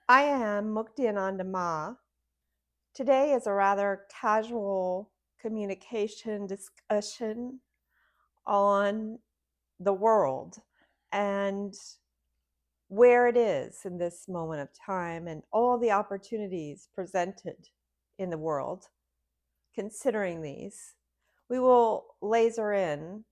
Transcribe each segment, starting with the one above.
I am Muktiananda Ma. Today is a rather casual communication discussion on the world and where it is in this moment of time and all the opportunities presented in the world. Considering these, we will laser in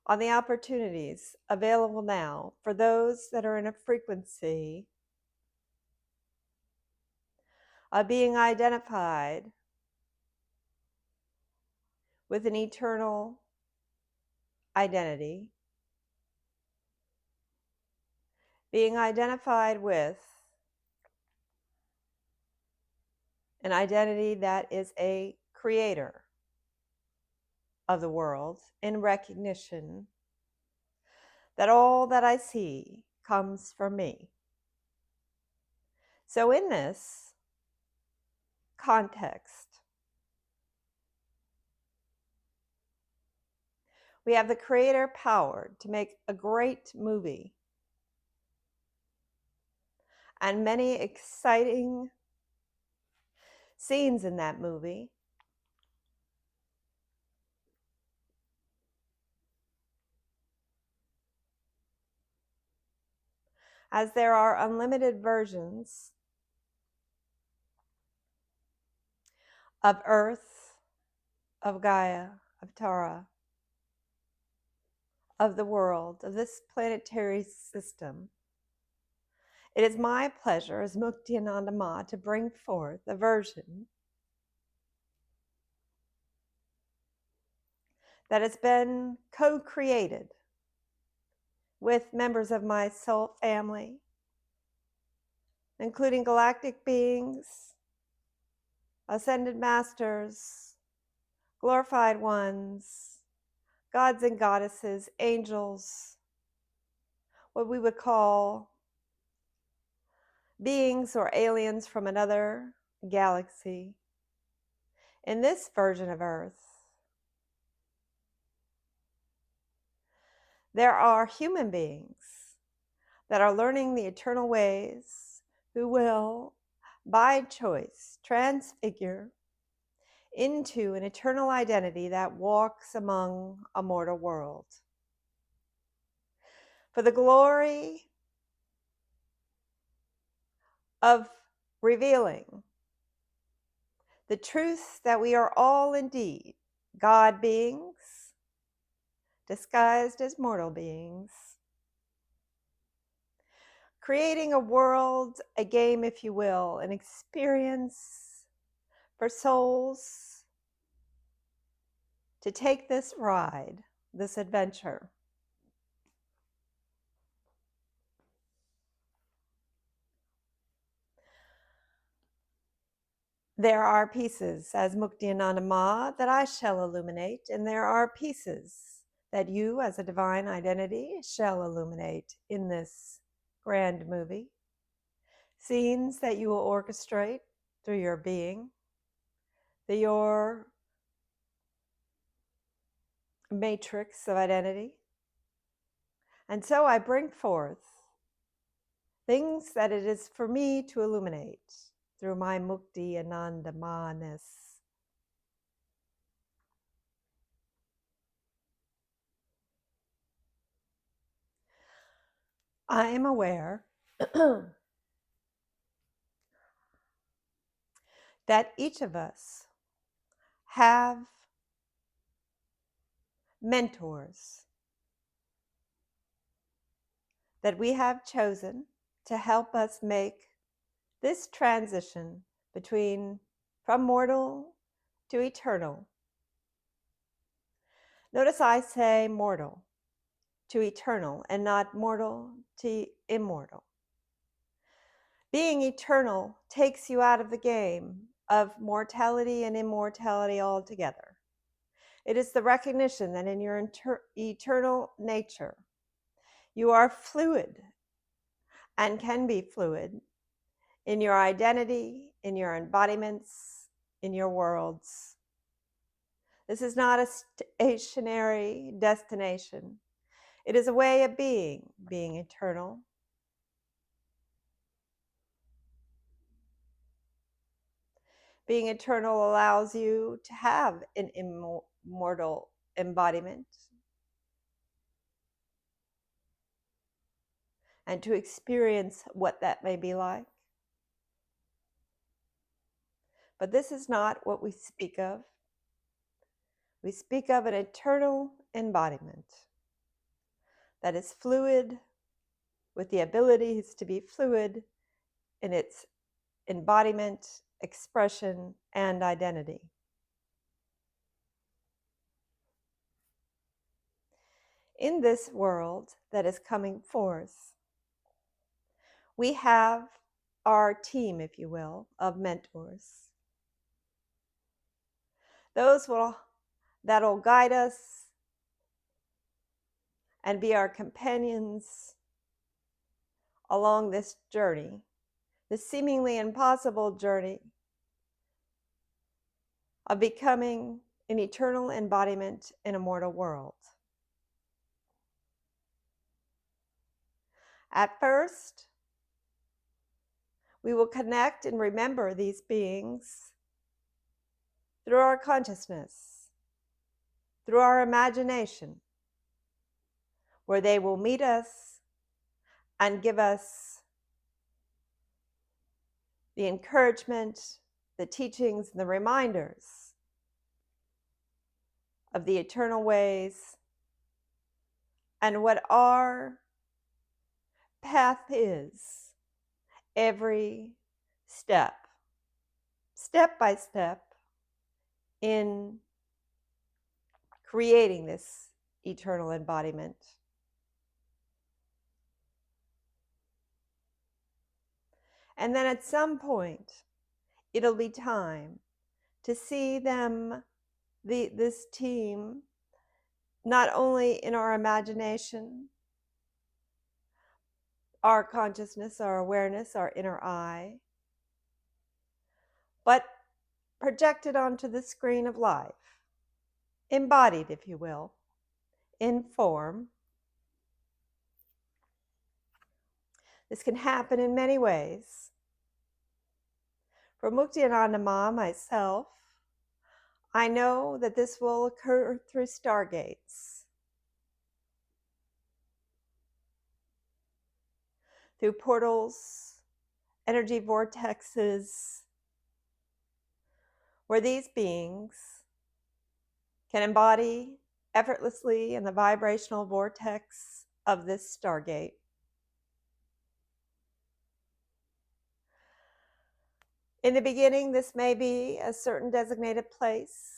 on the opportunities available now for those that are in a frequency of being identified with an eternal identity, being identified with an identity that is a creator of the world in recognition that all that I see comes from me. So in this context, we have the creator power to make a great movie and many exciting scenes in that movie as there are unlimited versions of Earth, of Gaia, of Tara, of the world, of this planetary system. It is my pleasure as Muktiananda Ma to bring forth a version that has been co-created with members of my soul family, including galactic beings, ascended masters, glorified ones, gods and goddesses, angels, what we would call beings or aliens from another galaxy. In this version of Earth, there are human beings that are learning the eternal ways who will, by choice, transfigure into an eternal identity that walks among a mortal world. For the glory of revealing the truth that we are all indeed God beings, disguised as mortal beings, creating a world, a game, if you will, an experience for souls to take this ride, this adventure. There are pieces, as Muktiananda Ma, that I shall illuminate, and there are pieces that you, as a divine identity, shall illuminate in this grand movie. Scenes that you will orchestrate through your being, your matrix of identity. And so I bring forth things that it is for me to illuminate through my Muktiananda Ma-ness. I am aware that each of us have mentors that we have chosen to help us make this transition from mortal to eternal. Notice I say mortal to eternal and not mortal to immortal. Being eternal takes you out of the game of mortality and immortality altogether. It is the recognition that in your eternal nature, you are fluid and can be fluid in your identity, in your embodiments, in your worlds. This is not a stationary destination. It is a way of being eternal. Being eternal allows you to have an immortal embodiment and to experience what that may be like. But this is not what we speak of. We speak of an eternal embodiment that is fluid, with the abilities to be fluid in its embodiment, expression, and identity. In this world that is coming forth, we have our team, if you will, of mentors. Those that'll guide us and be our companions along this journey, this seemingly impossible journey of becoming an eternal embodiment in a mortal world. At first, we will connect and remember these beings through our consciousness, through our imagination, where they will meet us and give us the encouragement, the teachings, and the reminders of the eternal ways and what our path is every step by step, in creating this eternal embodiment. And then at some point, it'll be time to see them, this team, not only in our imagination, our consciousness, our awareness, our inner eye, but projected onto the screen of life, embodied, if you will, in form. This can happen in many ways. For Muktiananda Ma, myself, I know that this will occur through stargates, through portals, energy vortexes, where these beings can embody effortlessly in the vibrational vortex of this stargate. In the beginning, this may be a certain designated place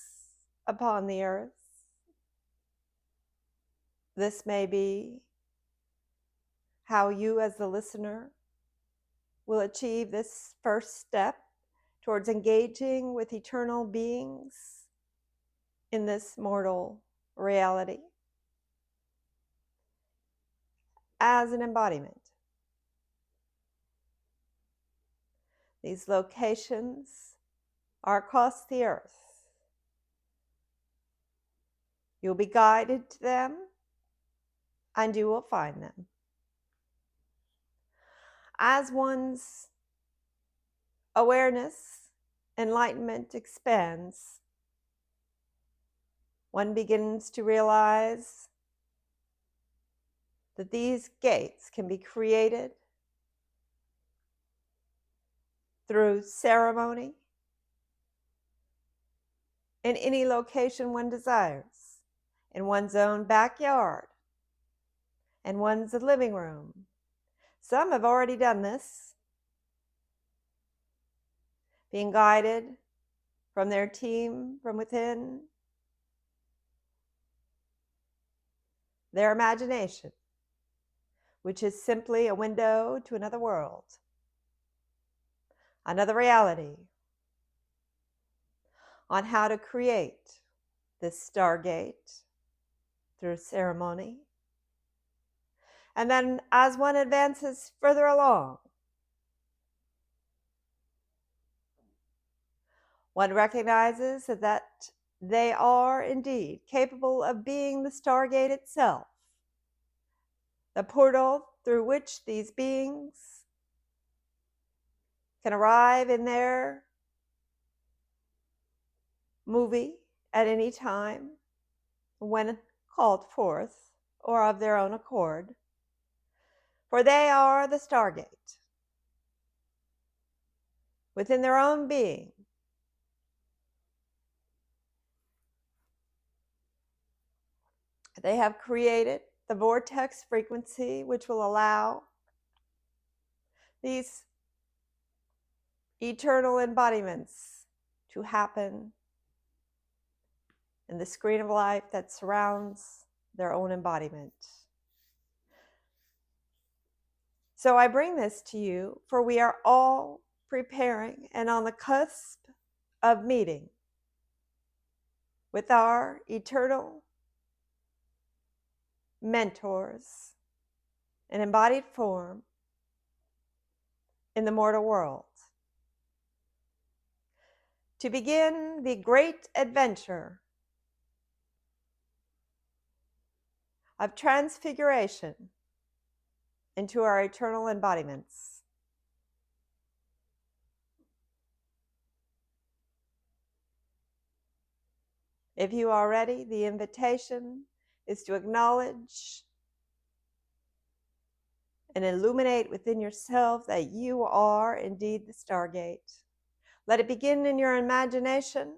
upon the earth. This may be how you, as the listener, will achieve this first step towards engaging with eternal beings in this mortal reality as an embodiment. These locations are across the earth. You'll be guided to them, and you will find them. As one's awareness, enlightenment expands, one begins to realize that these gates can be created through ceremony in any location one desires, in one's own backyard, in one's living room. Some have already done this, being guided from their team from within their imagination, which is simply a window to another world, another reality, on how to create this stargate through ceremony. And then as one advances further along, one recognizes that they are indeed capable of being the stargate itself, the portal through which these beings can arrive in their movie at any time when called forth or of their own accord, for they are the stargate. Within their own being, they have created the vortex frequency which will allow these eternal embodiments to happen in the screen of life that surrounds their own embodiment. So I bring this to you, for we are all preparing and on the cusp of meeting with our eternal mentors in embodied form in the mortal world, to begin the great adventure of transfiguration into our eternal embodiments. If you are ready, the invitation is to acknowledge and illuminate within yourself that you are indeed the stargate. Let it begin in your imagination.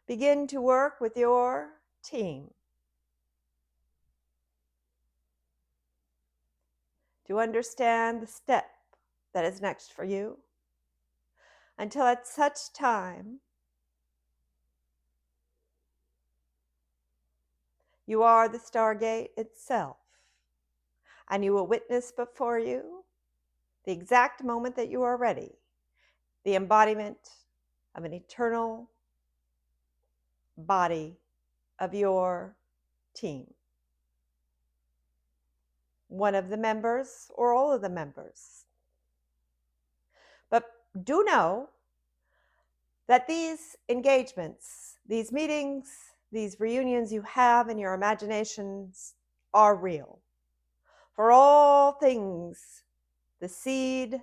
Begin to work with your team to understand the step that is next for you, until at such time you are the stargate itself, and you will witness before you the exact moment that you are ready, the embodiment of an eternal body of your team. One of the members or all of the members. But do know that these engagements, these meetings, these reunions you have in your imaginations are real. For all things, the seed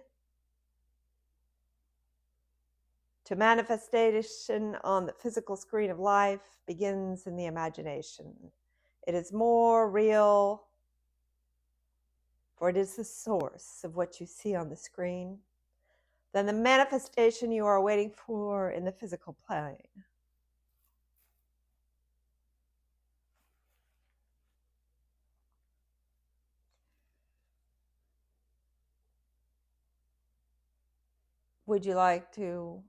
to manifestation on the physical screen of life begins in the imagination. It is more real, for it is the source of what you see on the screen than the manifestation you are waiting for in the physical plane. Would you like to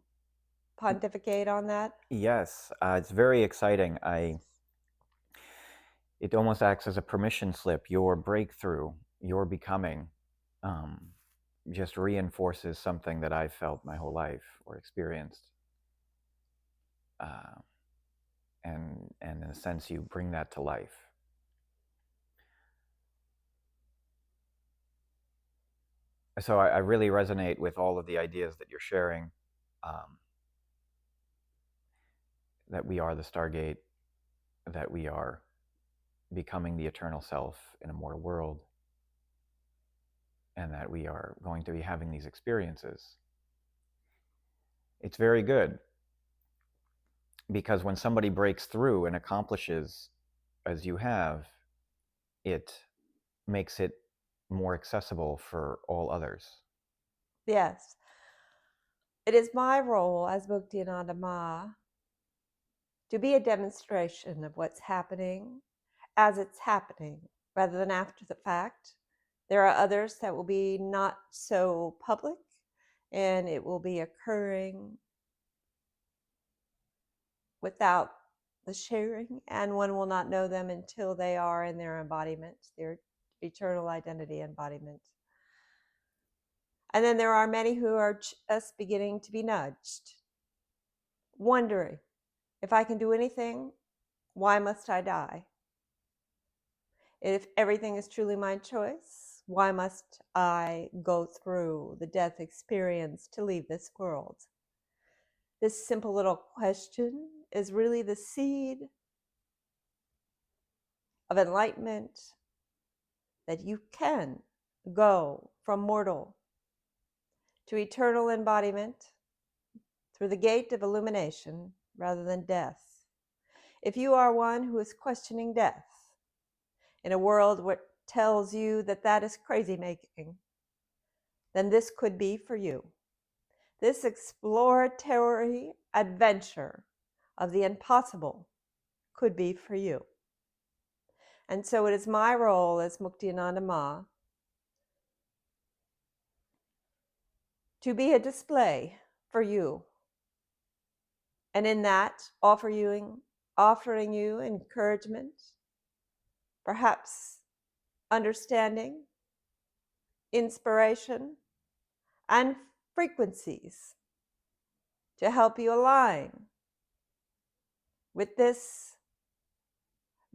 pontificate on that? Yes, it's very exciting. It almost acts as a permission slip. Your breakthrough, your becoming, just reinforces something that I've felt my whole life or experienced. And in a sense, you bring that to life. So I really resonate with all of the ideas that you're sharing, that we are the stargate, that we are becoming the eternal self in a mortal world, and that we are going to be having these experiences. It's very good, because when somebody breaks through and accomplishes as you have, it makes it more accessible for all others. Yes. It is my role as Muktiananda Ma to be a demonstration of what's happening as it's happening, rather than after the fact. There are others that will be not so public, and it will be occurring without the sharing, and one will not know them until they are in their embodiment, their eternal identity embodiment. And then there are many who are just beginning to be nudged, wondering, if I can do anything, why must I die? If everything is truly my choice, why must I go through the death experience to leave this world? This simple little question is really the seed of enlightenment, that you can go from mortal to eternal embodiment through the gate of illumination rather than death. If you are one who is questioning death in a world that tells you that that is crazy making, then this could be for you. This exploratory adventure of the impossible could be for you. And so it is my role as Muktiananda Ma to be a display for you. And in that, offering you encouragement, perhaps understanding, inspiration, and frequencies to help you align with this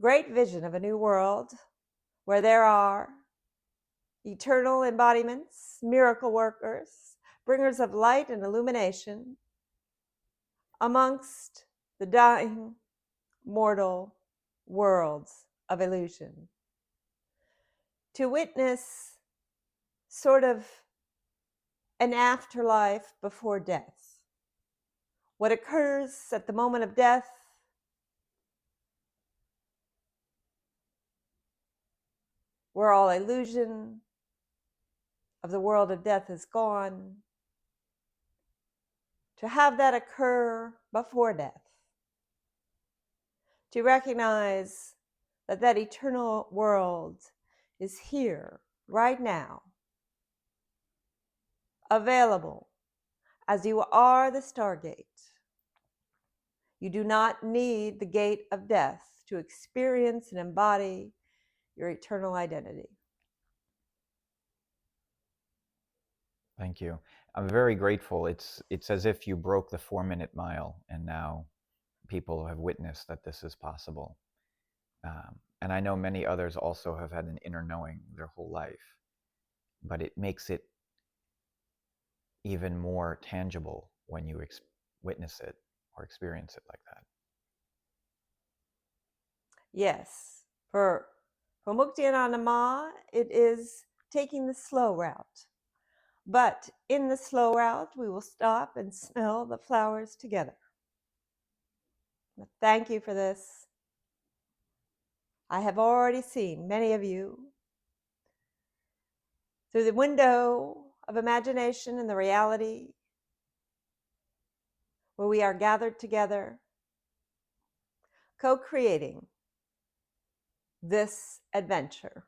great vision of a new world where there are eternal embodiments, miracle workers, bringers of light and illumination amongst the dying, mortal worlds of illusion. To witness sort of an afterlife before death. What occurs at the moment of death where all illusion of the world of death is gone, to have that occur before death, to recognize that that eternal world is here right now, available as you are the stargate. You do not need the gate of death to experience and embody your eternal identity. Thank you. I'm very grateful. It's as if you broke the 4-minute mile, and now people have witnessed that this is possible. And I know many others also have had an inner knowing their whole life, but it makes it even more tangible when you witness it or experience it like that. Yes, for Muktiananda Ma, it is taking the slow route. But in the slow route, we will stop and smell the flowers together. Thank you for this. I have already seen many of you through the window of imagination and the reality where we are gathered together, co-creating this adventure.